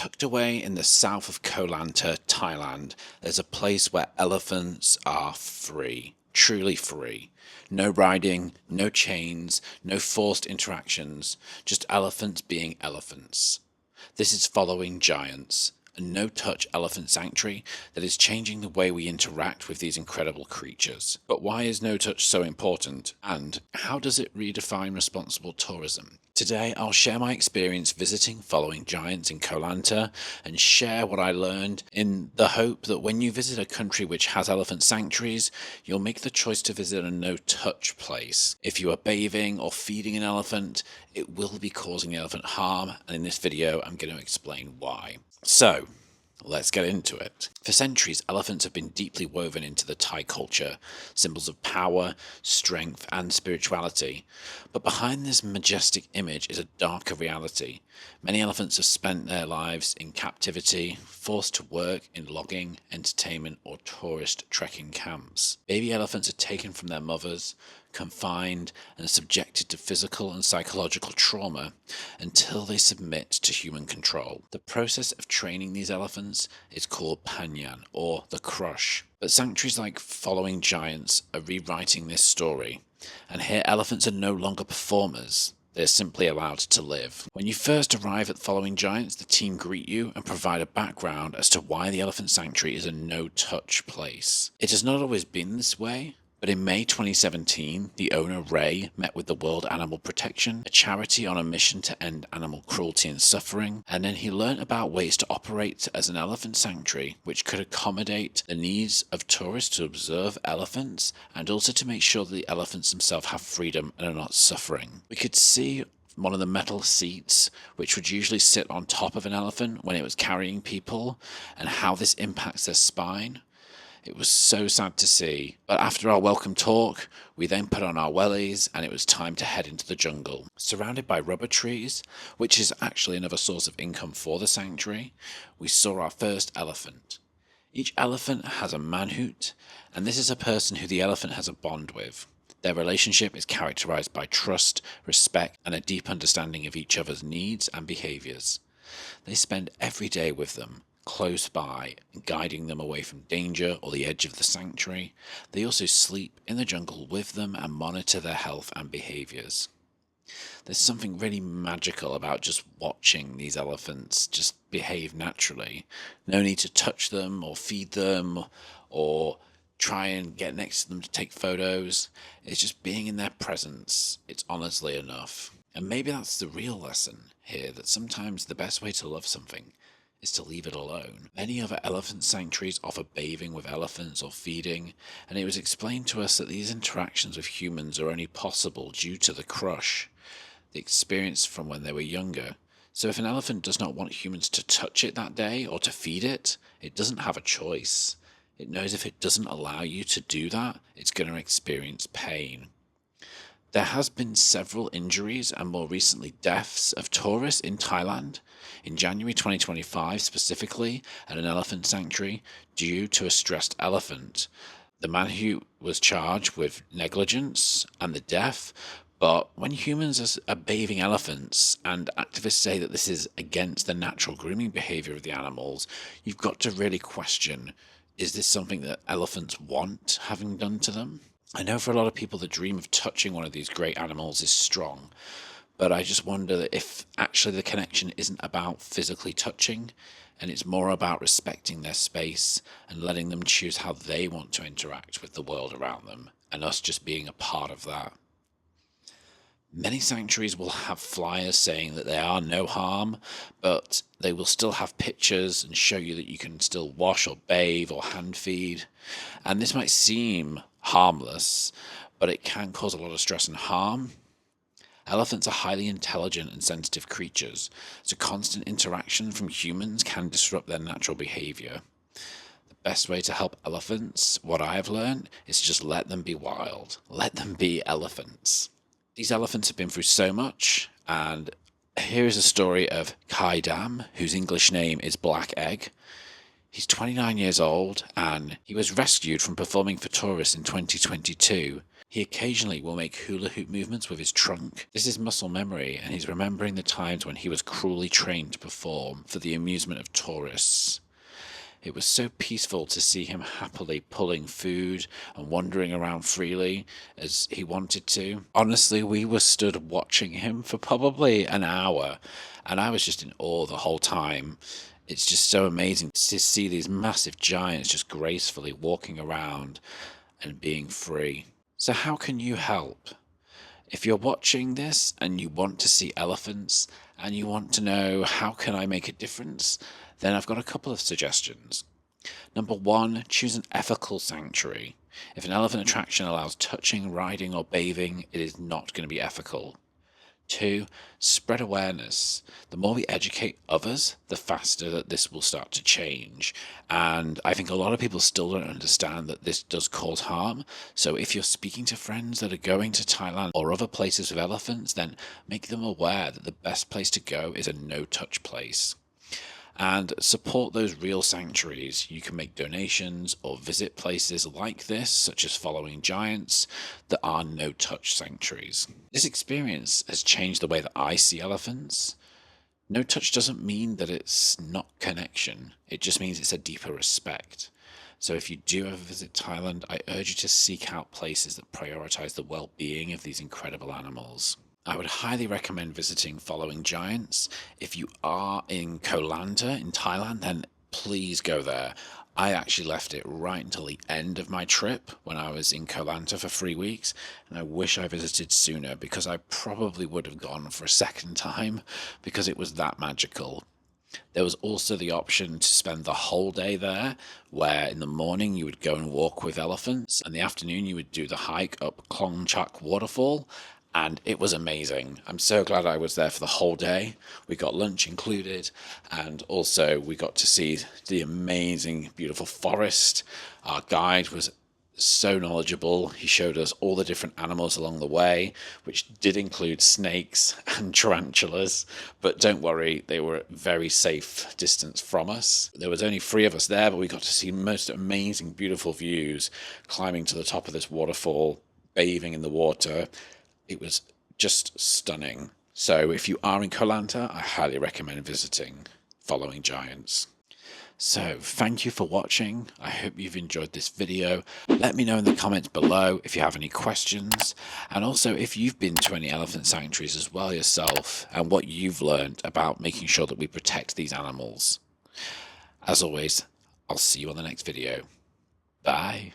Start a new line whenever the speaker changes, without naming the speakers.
Tucked away in the south of Koh Lanta, Thailand, there's a place where elephants are free, truly free. No riding, no chains, no forced interactions, just elephants being elephants. This is Following Giants, a no-touch elephant sanctuary that is changing the way we interact with these incredible creatures. But why is no-touch so important? And how does it redefine responsible tourism? Today, I'll share my experience visiting Following Giants in Koh Lanta and share what I learned in the hope that when you visit a country which has elephant sanctuaries, you'll make the choice to visit a no-touch place. If you are bathing or feeding an elephant, it will be causing the elephant harm, and in this video, I'm going to explain why. So, let's get into it. For centuries, elephants have been deeply woven into the Thai culture, symbols of power, strength, and spirituality. But behind this majestic image is a darker reality. Many elephants have spent their lives in captivity, forced to work in logging, entertainment, or tourist trekking camps. Baby elephants are taken from their mothers, confined, and subjected to physical and psychological trauma until they submit to human control. The process of training these elephants is called panyan, or the crush. But sanctuaries like Following Giants are rewriting this story, and here elephants are no longer performers. They're simply allowed to live. When you first arrive at Following Giants, the team greet you and provide a background as to why the elephant sanctuary is a no-touch place. It has not always been this way. But in May 2017, the owner, Ray, met with the World Animal Protection, a charity on a mission to end animal cruelty and suffering, and then he learnt about ways to operate as an elephant sanctuary which could accommodate the needs of tourists to observe elephants and also to make sure that the elephants themselves have freedom and are not suffering. We could see one of the metal seats, which would usually sit on top of an elephant when it was carrying people, and how this impacts their spine. It was so sad to see, but after our welcome talk, we then put on our wellies and it was time to head into the jungle. Surrounded by rubber trees, which is actually another source of income for the sanctuary, we saw our first elephant. Each elephant has a mahout, and this is a person who the elephant has a bond with. Their relationship is characterized by trust, respect, and a deep understanding of each other's needs and behaviors. They spend every day with them, close by, guiding them away from danger or the edge of the sanctuary. They also sleep in the jungle with them and monitor their health and behaviors. There's something really magical about just watching these elephants just behave naturally. No need to touch them or feed them or try and get next to them to take photos. It's just being in their presence. It's honestly enough. And maybe that's the real lesson here, that sometimes the best way to love something is to leave it alone. Many other elephant sanctuaries offer bathing with elephants or feeding, and it was explained to us that these interactions with humans are only possible due to the crush, the experience from when they were younger. So if an elephant does not want humans to touch it that day or to feed it, it doesn't have a choice. It knows if it doesn't allow you to do that, it's going to experience pain. There has been several injuries and more recently deaths of tourists in Thailand in January 2025 specifically at an elephant sanctuary due to a stressed elephant. The man who was charged with negligence and the death, but when humans are bathing elephants and activists say that this is against the natural grooming behavior of the animals, you've got to really question, is this something that elephants want having done to them? I know for a lot of people the dream of touching one of these great animals is strong, but I just wonder if actually the connection isn't about physically touching, and it's more about respecting their space and letting them choose how they want to interact with the world around them, and us just being a part of that. Many sanctuaries will have flyers saying that they are no harm, but they will still have pictures and show you that you can still wash or bathe or hand feed. And this might seem harmless, but it can cause a lot of stress and harm. Elephants are highly intelligent and sensitive creatures, so constant interaction from humans can disrupt their natural behavior. The best way to help elephants, what I have learned, is to just let them be wild. Let them be elephants. These elephants have been through so much, and here is a story of Kai Dam, whose English name is Black Egg. He's 29 years old, and he was rescued from performing for tourists in 2022. He occasionally will make hula hoop movements with his trunk. This is muscle memory, and he's remembering the times when he was cruelly trained to perform for the amusement of tourists. It was so peaceful to see him happily pulling food and wandering around freely as he wanted to. Honestly, we were stood watching him for probably an hour, and I was just in awe the whole time. It's just so amazing to see these massive giants just gracefully walking around and being free. So how can you help? If you're watching this and you want to see elephants and you want to know how can I make a difference, then I've got a couple of suggestions. Number one, choose an ethical sanctuary. If an elephant attraction allows touching, riding, or bathing, it is not going to be ethical. Two, spread awareness. The more we educate others, the faster that this will start to change. And I think a lot of people still don't understand that this does cause harm. So if you're speaking to friends that are going to Thailand or other places with elephants, then make them aware that the best place to go is a no-touch place. And support those real sanctuaries. You can make donations or visit places like this, such as following giants, that are no-touch sanctuaries. This experience has changed the way that I see elephants. No-touch doesn't mean that it's not connection. It just means it's a deeper respect. So if you do ever visit Thailand, I urge you to seek out places that prioritize the well-being of these incredible animals. I would highly recommend visiting Following Giants. If you are in Koh Lanta in Thailand, then please go there. I actually left it right until the end of my trip when I was in Koh Lanta for 3 weeks, and I wish I visited sooner because I probably would have gone for a second time because it was that magical. There was also the option to spend the whole day there, where in the morning you would go and walk with elephants, and in the afternoon you would do the hike up Klongchak waterfall, and it was amazing. I'm so glad I was there for the whole day. We got lunch included, and also we got to see the amazing, beautiful forest. Our guide was so knowledgeable. He showed us all the different animals along the way, which did include snakes and tarantulas, but don't worry, they were at very safe distance from us. There was only 3 of us there, but we got to see most amazing, beautiful views, climbing to the top of this waterfall, bathing in the water. It was just stunning. So if you are in Koh Lanta, I highly recommend visiting Following Giants. So thank you for watching. I hope you've enjoyed this video. Let me know in the comments below if you have any questions, and also if you've been to any elephant sanctuaries as well yourself and what you've learned about making sure that we protect these animals. As always, I'll see you on the next video. Bye.